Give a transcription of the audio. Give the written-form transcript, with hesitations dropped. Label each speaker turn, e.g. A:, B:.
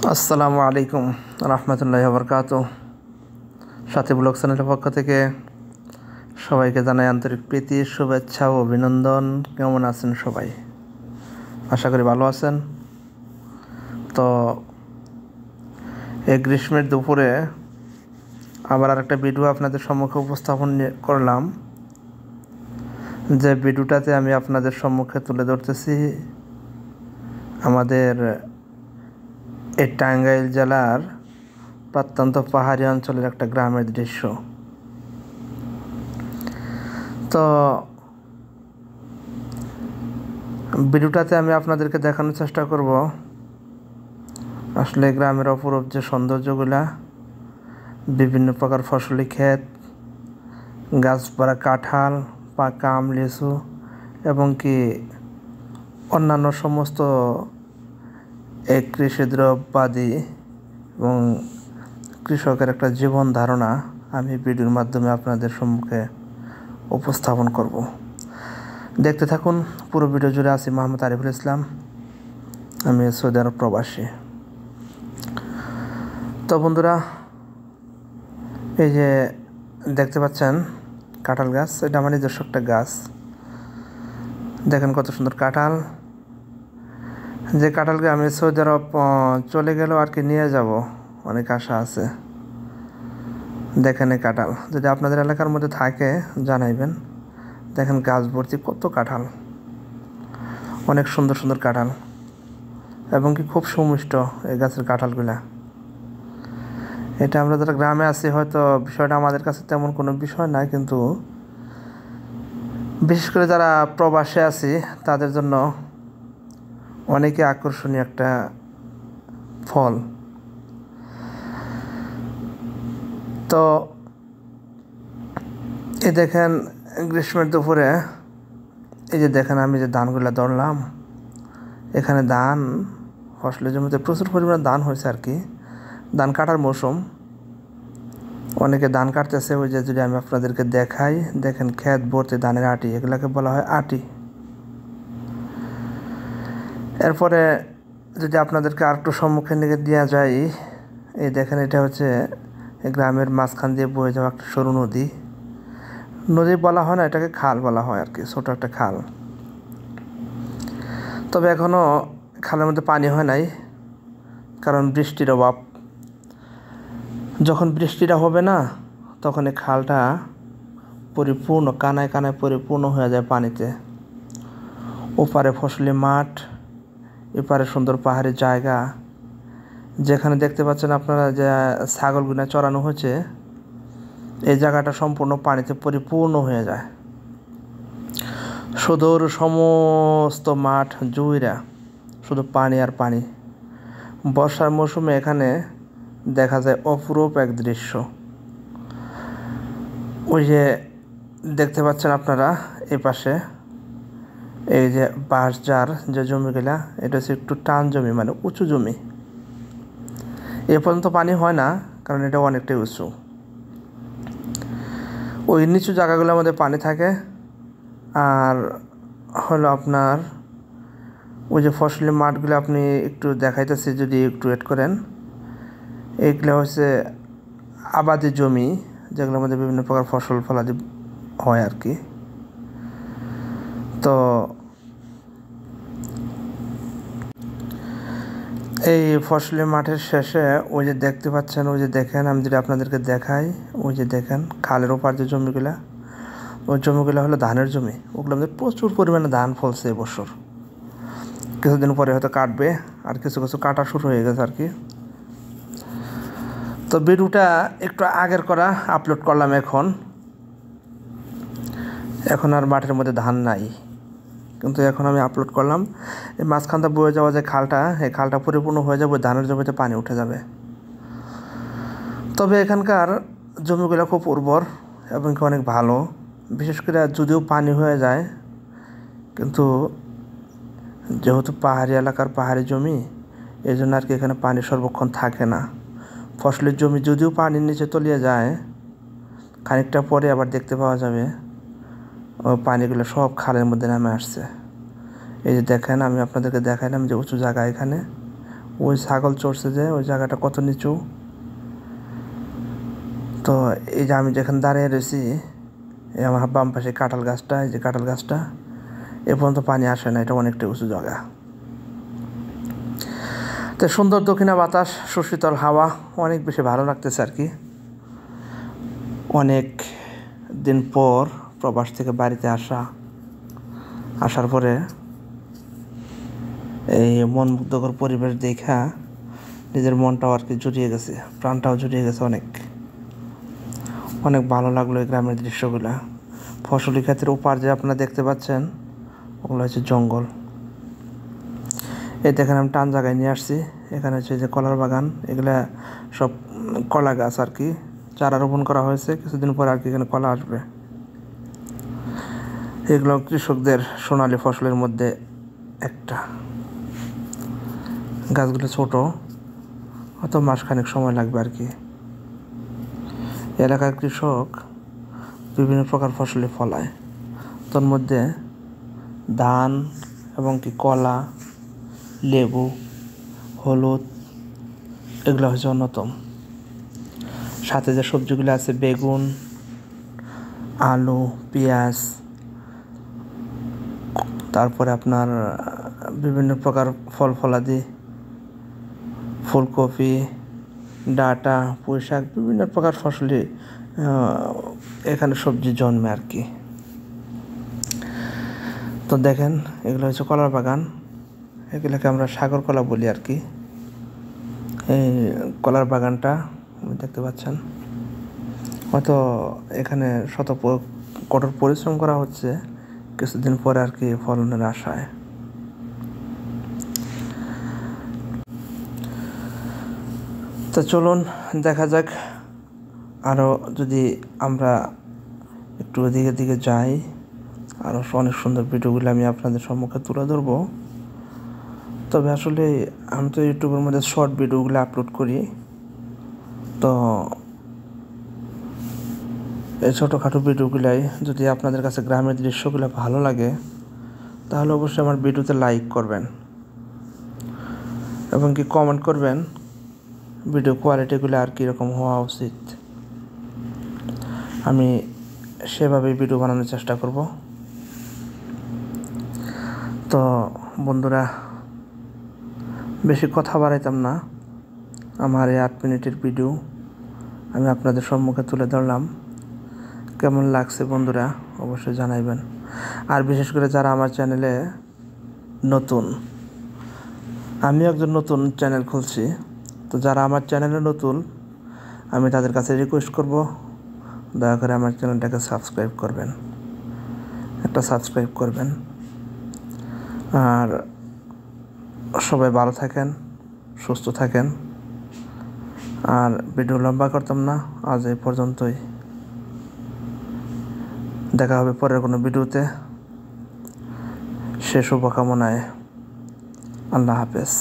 A: আসসালামু আলাইকুম রহমতুল্লাহি ওয়া বারাকাতুহু। সাথী ব্লগ চ্যানেলের পক্ষ থেকে সবাইকে জানাই আন্তরিক প্রীতি, শুভেচ্ছা ও অভিনন্দন। কেমন আছেন সবাই? আশা করি ভালো আছেন। তো এই গ্রীষ্মের দুপুরে আবার আরেকটা ভিডিও আপনাদের সম্মুখে উপস্থাপন করলাম। যে ভিডিওটাতে আমি আপনাদের সম্মুখে তুলে ধরতেছি আমাদের এই টাঙ্গাইল জেলার প্রত্যন্ত পাহাড়ি অঞ্চলের একটা গ্রামের দৃশ্য। তো ভিডিওটাতে আমি আপনাদেরকে দেখানোর চেষ্টা করব আসলে গ্রামের অপরূপ যে সৌন্দর্যগুলা, বিভিন্ন প্রকার ফসলি ক্ষেত, গাছপালা, কাঁঠাল, পাকা আম, লিচু এবং কি অন্যান্য সমস্ত এই কৃষি দ্রব্যাদি এবং কৃষকের একটা জীবন ধারণা আমি ভিডিওর মাধ্যমে আপনাদের সম্মুখে উপস্থাপন করব। দেখতে থাকুন। পুরো ভিডিও জুড়ে আছি মোহাম্মদ আরিফুল ইসলাম, আমি সৌদি আরব প্রবাসী। তো বন্ধুরা, এই যে দেখতে পাচ্ছেন কাঁঠাল গাছ, এটা আমার নিজস্ব একটা গাছ। দেখেন কত সুন্দর কাঁঠাল। যে কাঁঠালকে আমি সৌদি আরব চলে গেলেও আর কি নিয়ে যাব, অনেক আশা আছে। দেখেন এই কাঁঠাল যদি আপনাদের এলাকার মধ্যে থাকে জানাইবেন। দেখেন গাছ ভর্তি কত কাঁঠাল, অনেক সুন্দর সুন্দর কাঁঠাল এবং কি খুব সুমিষ্ট এই গাছের কাঁঠালগুলা। এটা আমরা যারা গ্রামে আছি হয়তো বিষয়টা আমাদের কাছে তেমন কোনো বিষয় না, কিন্তু বিশেষ করে যারা প্রবাসে আছি তাদের জন্য অনেকে আকর্ষণীয় একটা ফল। তো এই দেখেন গ্রীষ্মের দুপুরে এই যে দেখেন আমি যে ধানগুলা ধরলাম, এখানে ধান ফসলের জমিতে প্রচুর পরিমাণে ধান হয়েছে আর কি। ধান কাটার মৌসুম, অনেকে ধান কাটতেছে। ওই যে যদি আমি আপনাদেরকে দেখাই, দেখেন ক্ষেত ভর্তি ধানের আটি, এগুলাকে বলা হয় আটি। এরপরে যদি আপনাদেরকে আর একটু সম্মুখে নিয়ে দেওয়া যায়, এই দেখেন এটা হচ্ছে গ্রামের মাঝখান দিয়ে বয়ে যাওয়া একটা সরু নদী। নদী বলা হয় না, এটাকে খাল বলা হয় আর কি, ছোট একটা খাল। তবে এখনও খালের মধ্যে পানি হয় নাই, কারণ বৃষ্টির অভাব। যখন বৃষ্টিটা হবে না তখন এই খালটা পরিপূর্ণ কানায় কানায় পরিপূর্ণ হয়ে যায় পানিতে। ওপারে ফসলি মাঠ, এপারে সুন্দর পাহাড়ি জায়গা। যেখানে দেখতে পাচ্ছেন আপনারা যে ছাগলগুলো চড়ানো হচ্ছে, এই জায়গাটা সম্পূর্ণ পানিতে পরিপূর্ণ হয়ে যায়। সুদূর সমস্ত মাঠ জুইরা শুধু পানি আর পানি। বর্ষার মৌসুমে এখানে দেখা যায় অপরূপ এক দৃশ্য। ওই যে দেখতে পাচ্ছেন আপনারা এই পাশে এই যে বাঁশঝাড় যে জমিগুলা, এটা হচ্ছে একটু টান জমি, মানে উঁচু জমি। এ পর্যন্ত পানি হয় না, কারণ এটা অনেকটাই উঁচু। ওই নিচু জায়গাগুলোর মধ্যে পানি থাকে। আর হলো আপনার ওই যে ফসলের মাঠগুলো আপনি একটু দেখাইতেছি, যদি একটু ওয়েট করেন। এইগুলো হচ্ছে আবাদি জমি, যেগুলোর মধ্যে বিভিন্ন প্রকার ফসল ফলাদি হয় আর কি। তো এই ফসলি মাঠের শেষে ওই যে দেখতে পাচ্ছেন, ওই যে দেখেন আমি যদি আপনাদেরকে দেখাই, ওই যে দেখেন খালের ওপার যে জমিগুলা, ওই জমিগুলো হলো ধানের জমি। ওগুলোর মধ্যে প্রচুর পরিমাণে ধান ফলছে এবছর। কিছুদিন পরে হয়তো কাটবে, আর কিছু কিছু কাটা শুরু হয়ে গেছে আর কি। তো ভিডিওটা একটু আগের করা আপলোড করলাম। এখন আর মাঠের মধ্যে ধান নাই, কিন্তু এখন আমি আপলোড করলাম। এই মাঝখানটা বয়ে যাওয়া যে খালটা, এই খালটা পরিপূর্ণ হয়ে যাবে, ধানের জমিতে পানি উঠে যাবে। তবে এখানকার জমিগুলো খুব উর্বর এবং অনেক ভালো। বিশেষ করে যদিও পানি হয়ে যায়, কিন্তু যেহেতু পাহাড়ি এলাকার পাহাড়ি জমি, এই জন্য আর কি এখানে পানি সর্বক্ষণ থাকে না। ফসলের জমি যদিও পানির নিচে তলিয়ে যায়, খানিকটা পরে আবার দেখতে পাওয়া যাবে ও পানিগুলো সব খালের মধ্যে নেমে আসছে। এই যে দেখেন আমি আপনাদেরকে দেখাইলাম যে উঁচু জায়গা, এখানে ওই ছাগল চড়ছে যে ওই জায়গাটা কত নিচু। তো এই যে আমি যেখানে দাঁড়িয়ে রয়েছি, এই আমার বাম পাশে কাঁঠাল গাছটা, এই যে কাঁঠাল গাছটা, এ পর্যন্ত পানি আসে না, এটা অনেকটা উঁচু জায়গা। তো সুন্দর দক্ষিণা বাতাস, সুশীতল হাওয়া, অনেক বেশি ভালো লাগতেছে আর কি। অনেক দিন পর প্রবাস থেকে বাড়িতে আসার পরে এই মনমুগ্ধকর পরিবেশ দেখা নিজের মনটাও আর কি জুড়িয়ে গেছে, প্রাণটাও জুড়িয়ে গেছে। অনেক ভালো লাগলো এই গ্রামের দৃশ্যগুলা। ফসলি ক্ষেতের ওপার যে আপনারা দেখতে পাচ্ছেন, ওগুলো হচ্ছে জঙ্গল। এই দেখেন আমি টান জায়গায় নিয়ে আসছি। এখানে হচ্ছে যে কলার বাগান, এগুলা সব কলা গাছ আর কি, চারা রোপণ করা হয়েছে। কিছুদিন পর আর কি এখানে কলা আসবে। এগুলো কৃষকদের সোনালী ফসলের মধ্যে একটা। গাছগুলো ছোট, হয়তো মাসখানেক সময় লাগবে আর কি। এলাকার কৃষক বিভিন্ন প্রকার ফসলই ফলায়, তার মধ্যে ধান এবং কি কলা, লেবু, হলুদ, এগুলো হচ্ছে অন্যতম। সাথে যে সবজিগুলো আছে, বেগুন, আলু, পেঁয়াজ, তারপরে আপনার বিভিন্ন প্রকার ফল ফলাদি, ফুলকপি, ডাঁটা, পুঁই শাক, বিভিন্ন প্রকার ফসলই এখানে সবজি জন্মে আর কি। তো দেখেন এগুলো হচ্ছে কলার বাগান, এগুলোকে আমরা সাগর কলা বলি আর কি। এই কলার বাগানটা দেখতে পাচ্ছেন, হয়তো এখানে কঠোর পরিশ্রম করা হচ্ছে কিছুদিন পরে আর কি ফলনের আশায়। তো চলুন দেখা যাক, আরও যদি আমরা একটু এদিকে দিকে যাই, আরও অনেক সুন্দর ভিডিওগুলো আমি আপনাদের সম্মুখে তুলে ধরবো। তবে আসলে আমি তো ইউটিউবের মধ্যে শর্ট ভিডিওগুলো আপলোড করি, তো এই ছোটোখাটো ভিডিওগুলাই যদি আপনাদের কাছে গ্রামের দৃশ্যগুলো ভালো লাগে, তাহলে অবশ্যই আমার ভিডিওতে লাইক করবেন এবং কি কমেন্ট করবেন ভিডিও কোয়ালিটিগুলো আর কীরকম হওয়া উচিত। আমি সেভাবেই ভিডিও বানানোর চেষ্টা করব। তো বন্ধুরা, বেশি কথা বাড়াইতাম না, আমার এই 8 মিনিটের ভিডিও আমি আপনাদের সম্মুখে তুলে ধরলাম। কেমন লাগছে বন্ধুরা অবশ্যই জানাইবেন। আর বিশেষ করে যারা আমার চ্যানেলে নতুন, আমি একজন নতুন চ্যানেল খুলছি, তো যারা আমার চ্যানেলে নতুন, আমি তাদের কাছে রিকোয়েস্ট করব, দয়া করে আমার চ্যানেলটাকে সাবস্ক্রাইব করবেন, একটা সাবস্ক্রাইব করবেন। আর সবাই ভালো থাকেন, সুস্থ থাকেন। আর ভিডিও লম্বা করতাম না, আজ এই পর্যন্তই। দেখা হবে পরের কোনো ভিডিওতে। সে শুভকামনায় আল্লাহ হাফেজ।